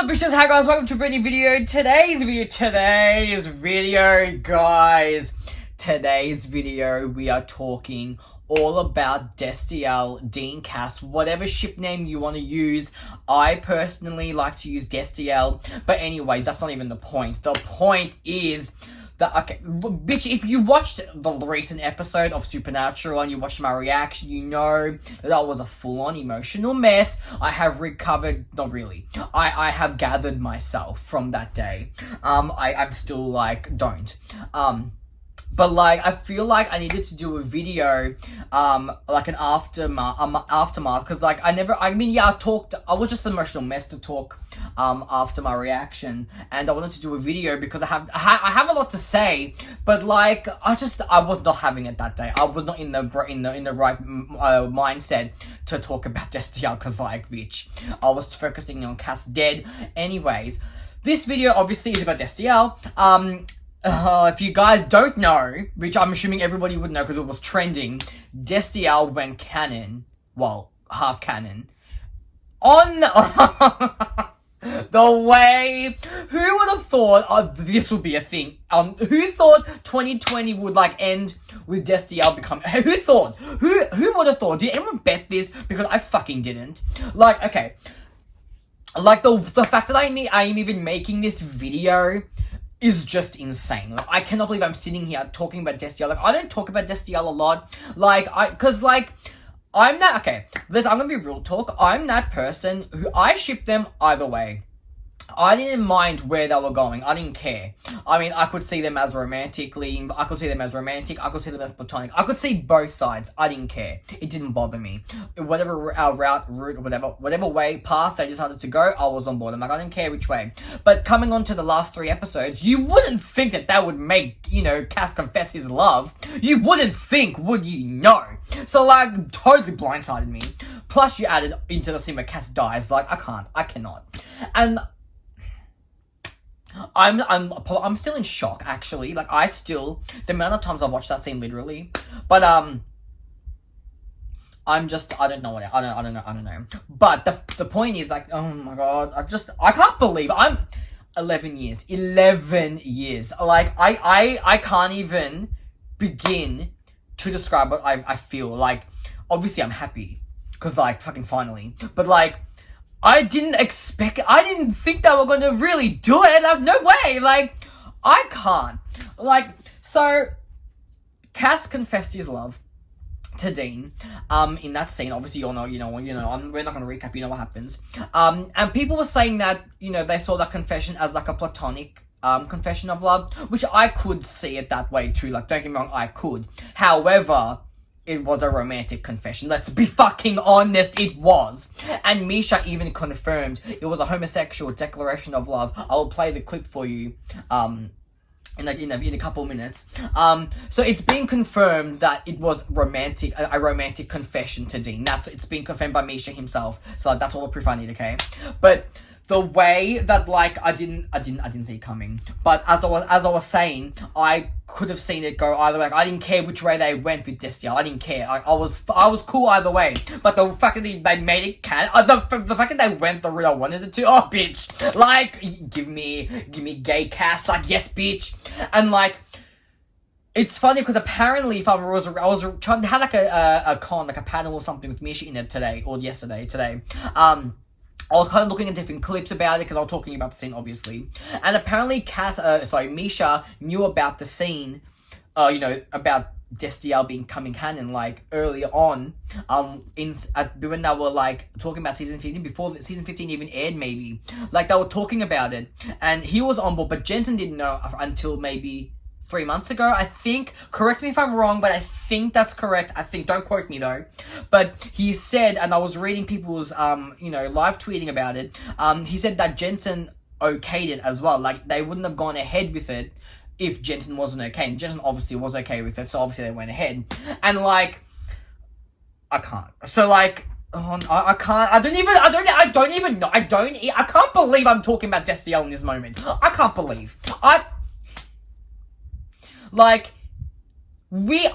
What's up, bitches? Hi guys, welcome to a brand new video. Today's video, we are talking all about Destiel, Dean Cass, whatever ship name you want to use. I personally like to use Destiel, but anyways, that's not even the point. The point is that, okay, bitch, if you watched the recent episode of Supernatural and you watched my reaction, you know that was a full-on emotional mess. I have recovered, not really. I have gathered myself from that day. I'm still like, don't. But like, I feel like I needed to do a video, like an aftermath, because like, I was just an emotional mess to talk, after my reaction, and I wanted to do a video because I have a lot to say, but like, I was not having it that day. I was not in the right mindset to talk about Destiel, because like, bitch, I was focusing on Cass dead. Anyways, this video obviously is about Destiel. If you guys don't know, which I'm assuming everybody would know because it was trending, Destiel went canon. Well, half canon. On the way, who would have thought this would be a thing? Who thought 2020 would like end with Destiel becoming? Who thought? Who would have thought? Did anyone bet this? Because I fucking didn't. Like, okay, like the fact that I am even making this video is just insane. Like, I cannot believe I'm sitting here talking about Destiel. Like, I don't talk about Destiel a lot. Like, I'm gonna be real talk. I'm that person who I ship them either way. I didn't mind where they were going. I didn't care. I mean, I could see them as romantically. I could see them as romantic. I could see them as platonic. I could see both sides. I didn't care. It didn't bother me. Whatever route, whatever way, path they decided to go, I was on board. I'm like, I didn't care which way. But coming on to the last 3 episodes, you wouldn't think that would make, Cass confess his love. You wouldn't think, would you? No. So, like, totally blindsided me. Plus, you added into the scene where Cass dies. Like, I cannot. And I'm still in shock, actually. Like, the amount of times I've watched that scene, literally. But, I don't know. But the point is, like, oh my god, I can't believe I'm 11 years. Like, I can't even begin to describe what I feel. Like, obviously I'm happy, because, like, fucking finally. But, like, I didn't think they were going to really do it. Like, no way. Like, I can't. Like, so, Cass confessed his love to Dean, in that scene. Obviously, we're not going to recap, you know what happens. And people were saying that, they saw that confession as, like, a platonic, confession of love, which I could see it that way too. Like, don't get me wrong, I could. However, it was a romantic confession. Let's be fucking honest, it was. And Misha even confirmed it was a homosexual declaration of love. I'll play the clip for you, in a couple minutes. So it's been confirmed that it was romantic, a romantic confession to Dean. It's been confirmed by Misha himself. So that's all the proof I need, okay? But the way that, like, I didn't see it coming. But as I was saying, I could have seen it go either way. Like, I didn't care which way they went with Destiel. I didn't care. Like, I was cool either way. But the fact that they made it the fact that they went the route I wanted it to, oh bitch. Like, give me gay Cass. Like, yes, bitch. And like, it's funny because apparently, if I was trying to have like a panel or something with Misha in it today or today. I was kind of looking at different clips about it because I was talking about the scene, obviously. And apparently Misha knew about the scene, about Destiel becoming canon, like, earlier on, when they were, like, talking about season 15, before season 15 even aired, maybe. Like, they were talking about it, and he was on board, but Jensen didn't know until maybe 3 months ago, I think. Correct me if I'm wrong, but I think that's correct. Don't quote me though. But he said, and I was reading people's, live tweeting about it, he said that Jensen okayed it as well. Like, they wouldn't have gone ahead with it if Jensen wasn't okay. And Jensen obviously was okay with it, so obviously they went ahead. And, like, I can't. So, like, I can't. I don't even know. I can't believe I'm talking about Destiel in this moment. I can't believe. Like, when you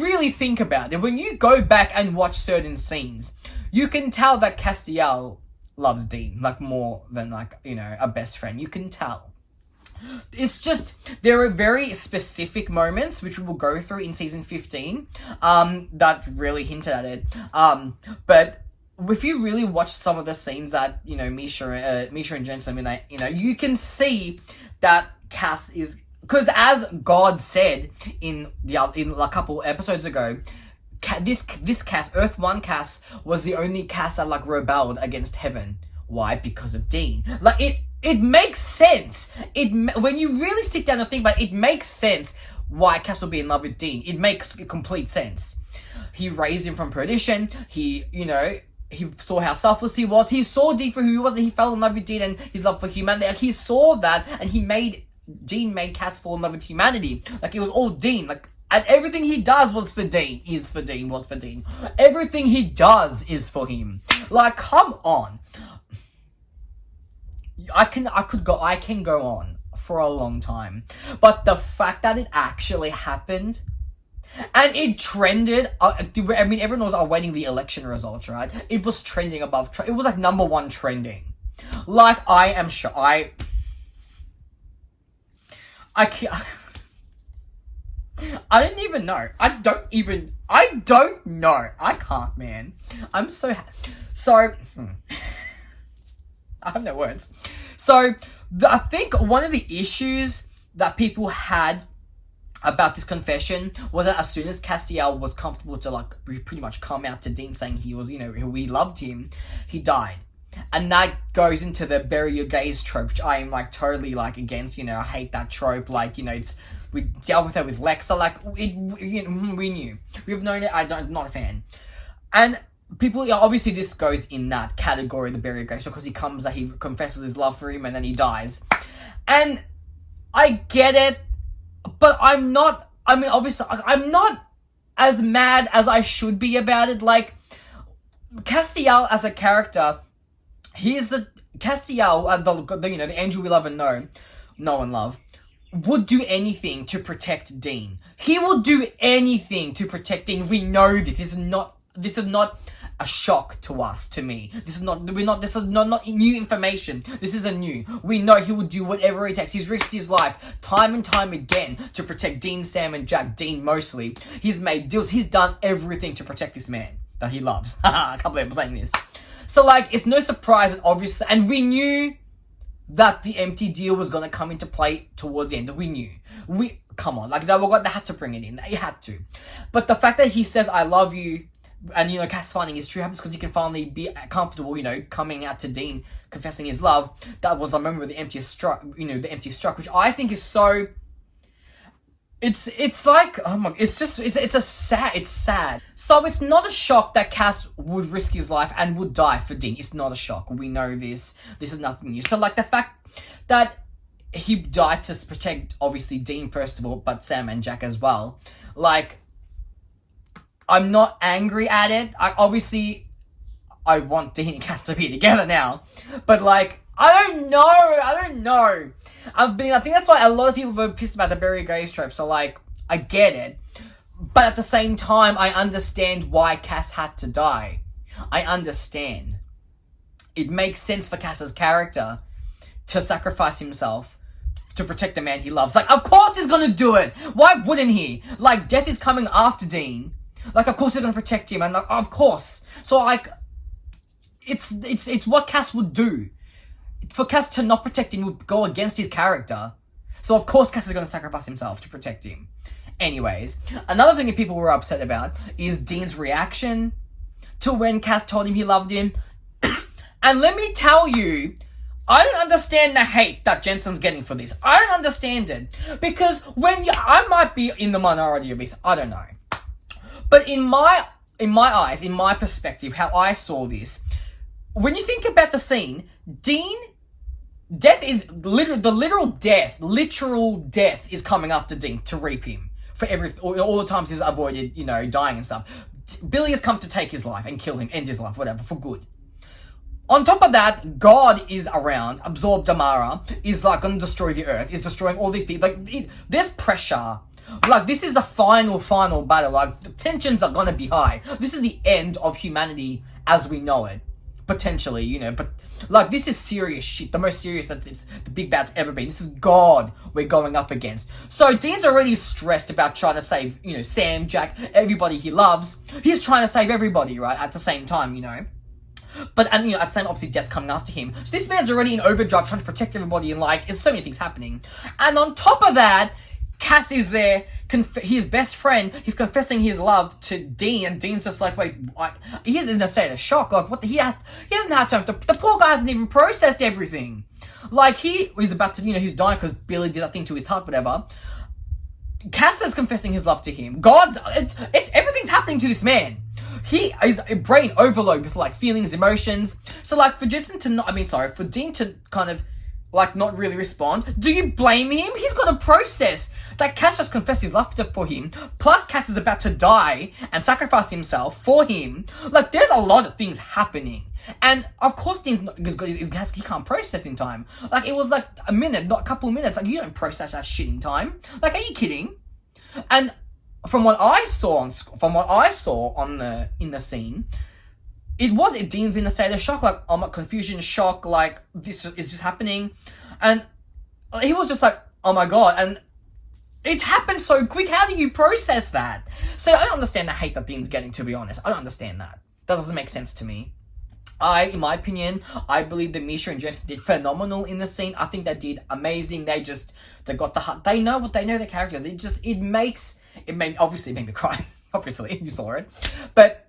really think about it, when you go back and watch certain scenes, you can tell that Castiel loves Dean, like, more than, like, you know, a best friend. You can tell. It's just, there are very specific moments, which we will go through in season 15, that really hinted at it. But if you really watch some of the scenes that, you know, Misha and Jensen, I mean, you know, you can see that Cass is, because as God said in a couple episodes ago, this Cass, Earth 1 Cass, was the only Cass that, like, rebelled against heaven. Why? Because of Dean. Like, it makes sense. When you really sit down and think about it, it makes sense why Cass will be in love with Dean. It makes complete sense. He raised him from perdition. He, you know, he saw how selfless he was. He saw Dean for who he was, and he fell in love with Dean and his love for humanity. Like, he saw that, and Dean made Cass fall in love with humanity. Like, it was all Dean. Like, and everything he does was for Dean. Everything he does is for him. Like, come on. I can go on for a long time. But the fact that it actually happened, and it trended, I mean, everyone was awaiting the election results, right? It was trending above, it was like number 1 trending. Like, I am sure, I didn't even know. I don't know. I can't, man. I'm so I have no words. So, I think one of the issues that people had about this confession was that as soon as Castiel was comfortable to, like, pretty much come out to Dean saying he was, you know, we loved him, he died. And that goes into the bury your gays trope, which I am, like, totally, like, against. You know, I hate that trope. Like, you know, we dealt with it with Lexa. Like, we knew. We've known it. Not a fan. And people, obviously this goes in that category, the bury your gays trope, because he confesses his love for him and then he dies. And I get it, but I'm not as mad as I should be about it. Like, Castiel as a character, he's the Castiel, you know, the angel we love and know and love, would do anything to protect Dean. He will do anything to protect Dean. We know this. This is not a shock to me. This is not new information. This isn't new. We know he would do whatever it takes. He's risked his life time and time again to protect Dean, Sam, and Jack. Dean mostly. He's made deals. He's done everything to protect this man that he loves. I can't believe I'm saying this. So, like, it's no surprise that obviously, and we knew that the empty deal was going to come into play towards the end. We knew. Come on, like, they had to bring it in. They had to. But the fact that he says, I love you, and, you know, Cass finding his true happiness because he can finally be comfortable, you know, coming out to Dean, confessing his love, that was, I remember, the empty struck, which I think is so... It's like, oh my, it's sad. So it's not a shock that Cass would risk his life and would die for Dean. It's not a shock. We know this. This is nothing new. So, like, the fact that he died to protect, obviously, Dean first of all, but Sam and Jack as well. Like, I'm not angry at it. I want Dean and Cass to be together now. But, like, I don't know. I think that's why a lot of people were pissed about the bury your gays trope. So, like, I get it. But at the same time, I understand why Cass had to die. I understand. It makes sense for Cass's character to sacrifice himself to protect the man he loves. Like, of course he's gonna do it. Why wouldn't he? Like, death is coming after Dean. Like, of course he's gonna protect him. And, like, of course. So, like, it's what Cass would do. For Cass to not protect him would go against his character. So, of course, Cass is going to sacrifice himself to protect him. Anyways, another thing that people were upset about is Dean's reaction to when Cass told him he loved him. And let me tell you, I don't understand the hate that Jensen's getting for this. I don't understand it. Because I might be in the minority of this. I don't know. But in my eyes, in my perspective, how I saw this, when you think about the scene, death is literal death is coming after Dean to reap him for all the times he's avoided, you know, dying and stuff. Billy has come to take his life and kill him, end his life, whatever, for good. On top of that, God is around, absorbed Damara, is like going to destroy the earth, is destroying all these people. Like, there's pressure. Like, this is the final battle. Like, the tensions are going to be high. This is the end of humanity as we know it. Potentially, you know, but like this is serious shit. The most serious that it's the big bad's ever been. This is God we're going up against. So Dean's already stressed about trying to save, you know, Sam, Jack, everybody he loves. He's trying to save everybody, right, at the same time, you know. But, and, you know, at the same, obviously, Death's coming after him. So this man's already in overdrive trying to protect everybody, and, like, there's so many things happening. And on top of that, Cass is there, his best friend, he's confessing his love to Dean, and Dean's just like, wait, like, he's in a state of shock, like, what the, he doesn't have time, the poor guy hasn't even processed everything. Like, he's about to, you know, he's dying because Billy did that thing to his heart, whatever. Cass is confessing his love to him. It's everything's happening to this man. He is a brain overload with, like, feelings, emotions. So, like, for Dean to kind of, like, not really respond, do you blame him? He's got to process that Cass just confessed his love for him, plus Cass is about to die and sacrifice himself for him. Like, there's a lot of things happening. And, of course, he can't process in time. Like, it was, like, a minute, not a couple of minutes. Like, you don't process that shit in time. Like, are you kidding? And from what I saw in the scene, Dean's in a state of shock, like, confusion, shock, like, this is just happening. And he was just like, oh my God, and it happened so quick, how do you process that? So I don't understand the hate that Dean's getting, to be honest. I don't understand that. That doesn't make sense to me. In my opinion, I believe that Misha and Jensen did phenomenal in the scene. I think they did amazing. They got the heart. They know their characters. Obviously it made me cry. Obviously, you saw it. But,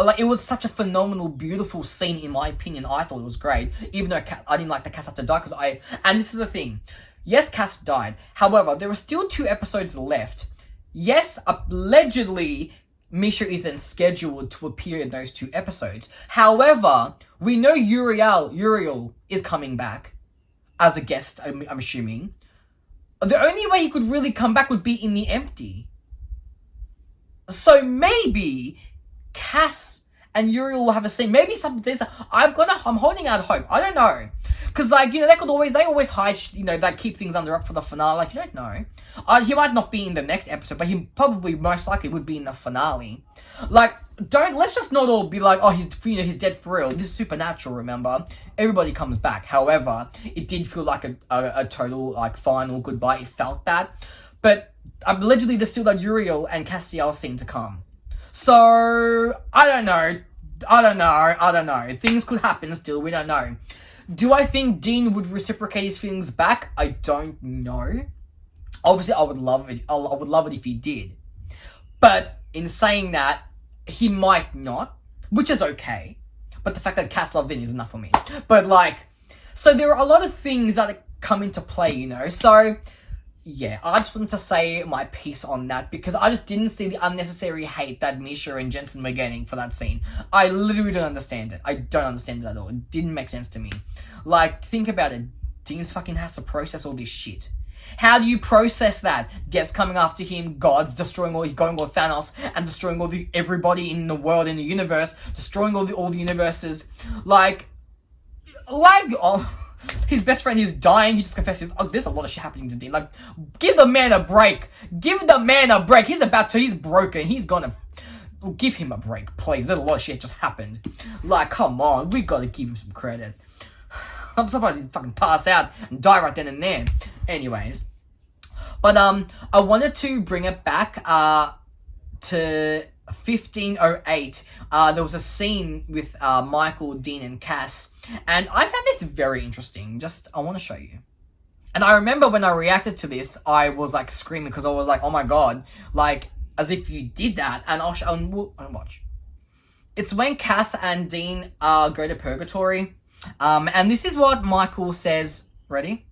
like, it was such a phenomenal, beautiful scene, in my opinion. I thought it was great. Even though I didn't like that Cass had to die, and this is the thing. Yes, Cass died. However, there were still 2 episodes left. Yes, allegedly, Misha isn't scheduled to appear in those 2 episodes. However, we know Uriel is coming back as a guest, I'm assuming. The only way he could really come back would be in the empty. So maybe Cass and Uriel will have a scene. Maybe something. I'm holding out hope. I don't know. Because, like, you know, they always hide, you know, they keep things under up for the finale. Like, you don't know. He might not be in the next episode, but he probably most likely would be in the finale. Like, let's just not all be like, oh, he's dead for real. This is Supernatural, remember? Everybody comes back. However, it did feel like a total, like, final goodbye. It felt that. But allegedly, there's still that Uriel and Castiel scene to come. So, I don't know. Things could happen still. We don't know. Do I think Dean would reciprocate his feelings back? I don't know. Obviously, I would love it. I would love it if he did. But in saying that, he might not, which is okay. But the fact that Cass loves Dean is enough for me. But, like, so there are a lot of things that come into play, you know. So, yeah, I just wanted to say my piece on that because I just didn't see the unnecessary hate that Misha and Jensen were getting for that scene. I literally don't understand it. I don't understand it at all. It didn't make sense to me. Like, think about it. Dean fucking has to process all this shit. How do you process that? Death's coming after him, God's destroying going with Thanos and destroying everybody in the world, in the universe, destroying all the universes. His best friend is dying. He just confesses. Oh, there's a lot of shit happening to Dean. Like, give the man a break. He's broken. He's gonna give him a break, please. There's a lot of shit just happened. Like, come on, we gotta give him some credit. I'm surprised he fucking pass out and die right then and there. Anyways, but I wanted to bring it back to 1508. There was a scene with Michael, Dean, and Cass, and I found this very interesting. I want to show you. And I remember when I reacted to this, I was like screaming because I was like, "Oh my God!" Like as if you did that. And I'll watch. It's when Cass and Dean go to purgatory, and this is what Michael says. Ready?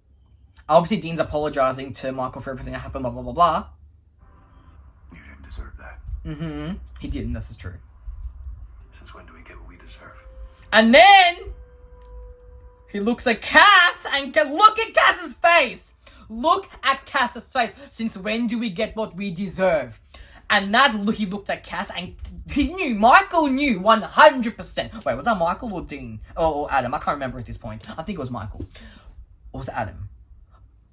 Obviously, Dean's apologizing to Michael for everything that happened. Blah blah blah blah. You didn't deserve that. He didn't. This is true. Since when do we get what we deserve? And then he looks at Cass and look at Cass's face. Look at Cass's face. Since when do we get what we deserve? And he looked at Cass and he knew. Michael knew 100%. Wait, was that Michael or Dean? Or Adam? I can't remember at this point. I think it was Michael. Or was it Adam?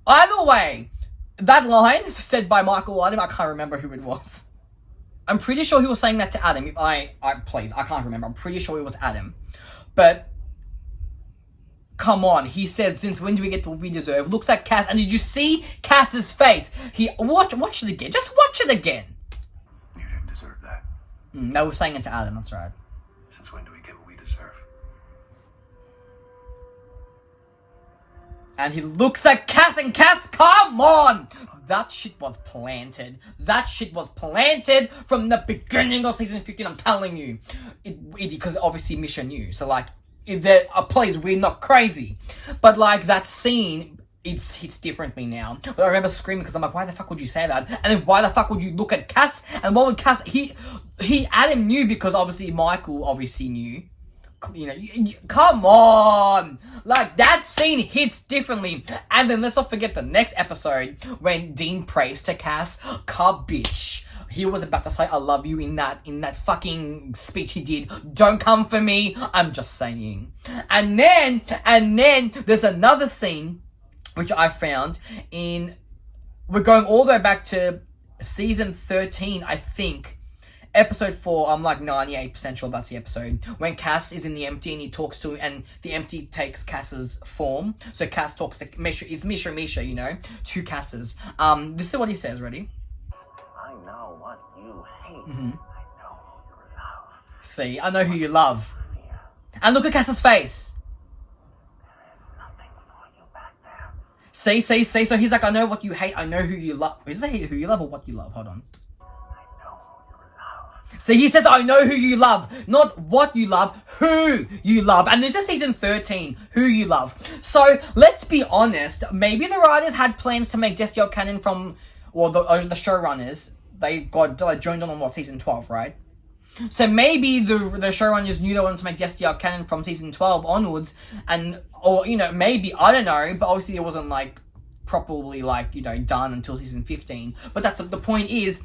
Either way, that line said by Michael or Adam, I can't remember who it was. I'm pretty sure he was saying that to Adam. If please, I can't remember. I'm pretty sure it was Adam. But come on, he said, since when do we get what we deserve? Looks like Cass, and did you see Cass's face? Watch it again. Just watch it again. You didn't deserve that. They were saying it to Adam, that's right. Since when do we get what we deserve? And he looks at Cass, and Cass, come on! That shit was planted. That shit was planted from the beginning of season 15, I'm telling you. Because obviously Misha knew. So, like, please, we're not crazy. But, like, that scene, it hits differently now. But I remember screaming because I'm like, why the fuck would you say that? And then why the fuck would you look at Cass? And what would Cass... Adam knew because obviously Michael obviously knew. You know, come on! Like, that scene hits differently. And then let's not forget the next episode when Dean prays to Cass. Car bitch. He was about to say I love you in that fucking speech he did. Don't come for me. I'm just saying. And then there's another scene which I found in... We're going all the way back to season 13, I think. Episode 4, I'm like 98% sure that's the episode. When Cass is in the empty and he talks to him, and the empty takes Cass's form. So Cass talks to Misha, it's Misha, you know, to Cass's. This is what he says, ready? I know what you hate. Mm-hmm. I know who you love. See, I know who you love. And look at Cass's face. There's nothing for you back there. See. So he's like, I know what you hate, I know who you love. Is it who you love or what you love? Hold on. See, he says, I know who you love. Not what you love, who you love. And this is season 13, who you love. So, let's be honest. Maybe the writers had plans to make Destiel canon from... Or the showrunners. They joined on season 12, right? So maybe the showrunners knew they wanted to make Destiel canon from season 12 onwards. Or, you know, maybe, I don't know. But obviously it wasn't, like, properly, like, you know, done until season 15. But that's the point is...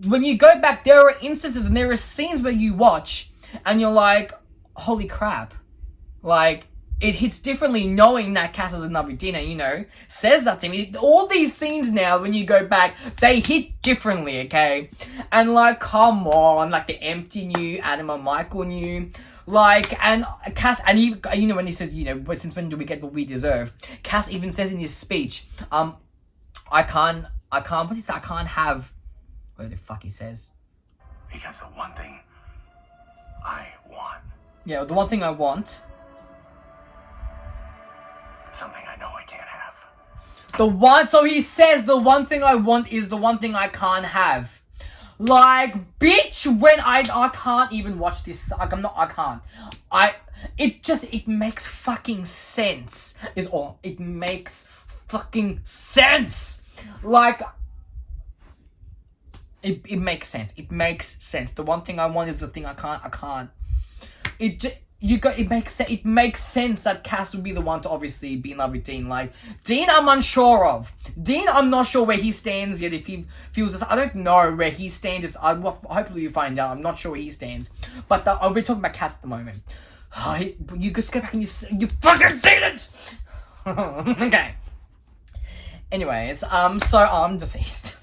When you go back, there are instances and there are scenes where you watch and you're like, holy crap. Like, it hits differently knowing that Cass is another dinner, you know, says that to me. All these scenes now, when you go back, they hit differently, okay? And like, come on, like the empty knew, Adam and Michael knew. Like, and Cass, and he, you know, when he says, you know, since when do we get what we deserve? Cass even says in his speech, I can't have... What the fuck he says? Because the one thing I want. Yeah, the one thing I want. It's something I know I can't have. So he says the one thing I want is the one thing I can't have. Like, bitch, when I can't even watch this. Like, I can't. It makes fucking sense. Is all. It makes fucking sense. Like, It makes sense. It makes sense. The one thing I want is the thing I can't. It makes sense that Cass would be the one to obviously be in love with Dean. Like, Dean, I'm unsure of. Dean, I'm not sure where he stands yet. If he feels this, I don't know where he stands. Hopefully we find out. I'm not sure where he stands. But we're talking about Cass at the moment. You just go back and you fucking see it. Okay. Anyways, so I'm deceased.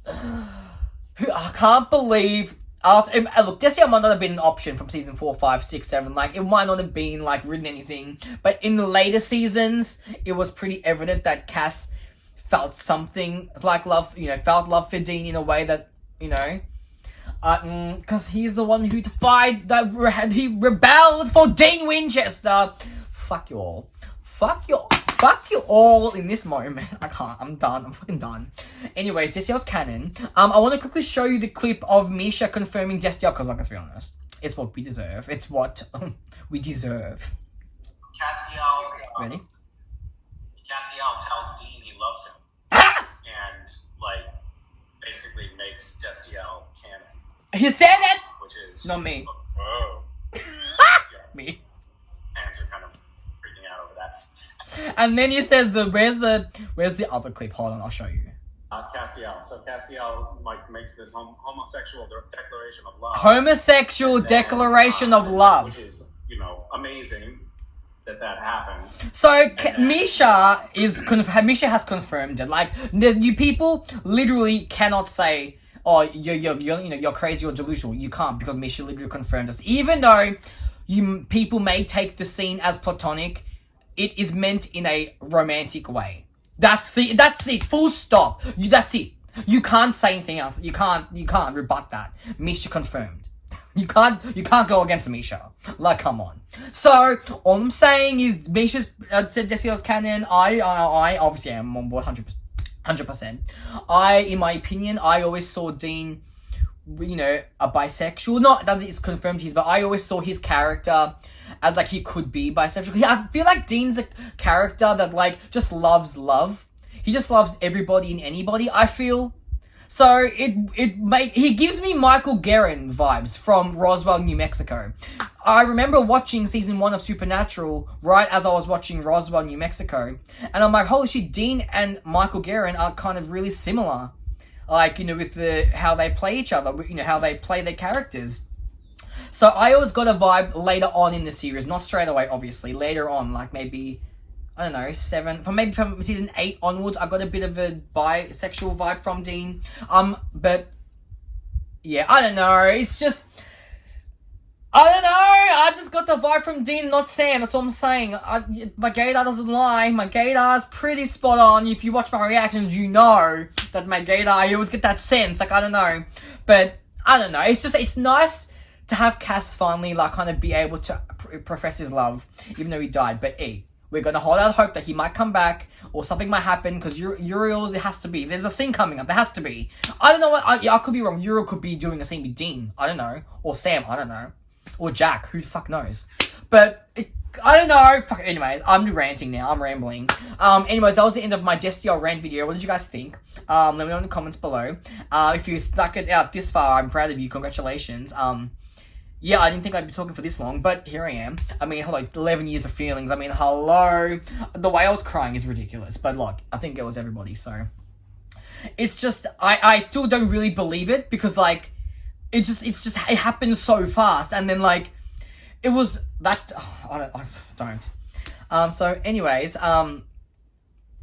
I can't believe... look, Destiel might not have been an option from season 4, 5, 6, 7. Like, it might not have been, like, written anything. But in the later seasons, it was pretty evident that Cass felt something like love, you know, felt love for Dean in a way that, you know... Because he's the one who defied... he rebelled for Dean Winchester. Fuck you all. Fuck you all in this moment. I can't. I'm done. I'm fucking done. Anyways, Destiel's canon. I want to quickly show you the clip of Misha confirming Destiel, because, like, let's be honest, it's what we deserve. It's what we deserve. Castiel. Ready? Castiel tells Dean he loves him. And, like, basically makes Destiel canon. He said it! Which is... Not me. Oh. Me. Fans are kind of freaking out over that. And then he says, where's the other clip? Hold on, I'll show you. Castiel. So Castiel, like, makes this homosexual declaration of love. Homosexual declaration of love. Which is, you know, amazing that happened. So Misha has confirmed it. Like, you people literally cannot say, oh, you're crazy or delusional. You can't, because Misha literally confirmed us. Even though people may take the scene as platonic, it is meant in a romantic way. That's it. Full stop. That's it. You can't say anything else. You can't rebut that. Misha confirmed. You can't go against Misha. Like, come on. So all I'm saying is Misha's said Destiel's canon. I obviously am on board 100%. In my opinion, I always saw Dean, a bisexual. Not that it's confirmed but I always saw his character as like he could be bisexual. I feel like Dean's a character that like just loves love. He just loves everybody and anybody, I feel. So he gives me Michael Guerin vibes from Roswell, New Mexico. I remember watching season 1 of Supernatural right as I was watching Roswell, New Mexico, and I'm like, holy shit, Dean and Michael Guerin are kind of really similar. Like, with how they play each other, how they play their characters. So I always got a vibe later on in the series, not straight away, obviously. Later on, like maybe, I don't know, from season 8 onwards, I got a bit of a bisexual vibe from Dean. But yeah, I don't know. It's just, I don't know. I just got the vibe from Dean, not Sam. That's all I'm saying. My gaydar doesn't lie. My gaydar is pretty spot on. If you watch my reactions, you know that my gaydar, you always get that sense. Like, I don't know. But I don't know. It's nice to have Cass finally, like, kind of be able to profess his love, even though he died. But we're gonna hold out hope that he might come back, or something might happen, because Uriel's, it has to be. There's a scene coming up. There has to be. I don't know what. I could be wrong. Uriel could be doing a scene with Dean. I don't know. Or Sam. I don't know. Or Jack. Who the fuck knows? But I don't know. Fuck. Anyways, I'm ranting now. I'm rambling. Anyways, that was the end of my Destiel rant video. What did you guys think? Let me know in the comments below. If you stuck it out this far, I'm proud of you. Congratulations. Yeah, I didn't think I'd be talking for this long, but here I am. I mean, hello, 11 years of feelings. I mean, hello. The way I was crying is ridiculous, but look, I think it was everybody, so. It's just, I still don't really believe it, because, like, it happened so fast, and then, like, it was that, I don't. So, anyways,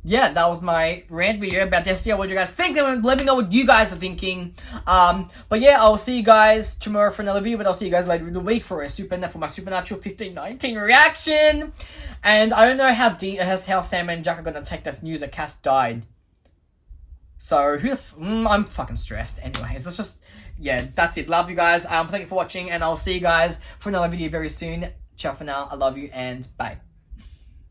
yeah, that was my rant video about Destiel. What do you guys think? Let me know what you guys are thinking. But yeah, I'll see you guys tomorrow for another video, but I'll see you guys later in the week for my Supernatural 1519 reaction. And I don't know how Sam and Jack are gonna take the news that Cass died. So I'm fucking stressed. Anyways, that's it. Love you guys. Thank you for watching, and I'll see you guys for another video very soon. Ciao for now. I love you, and bye.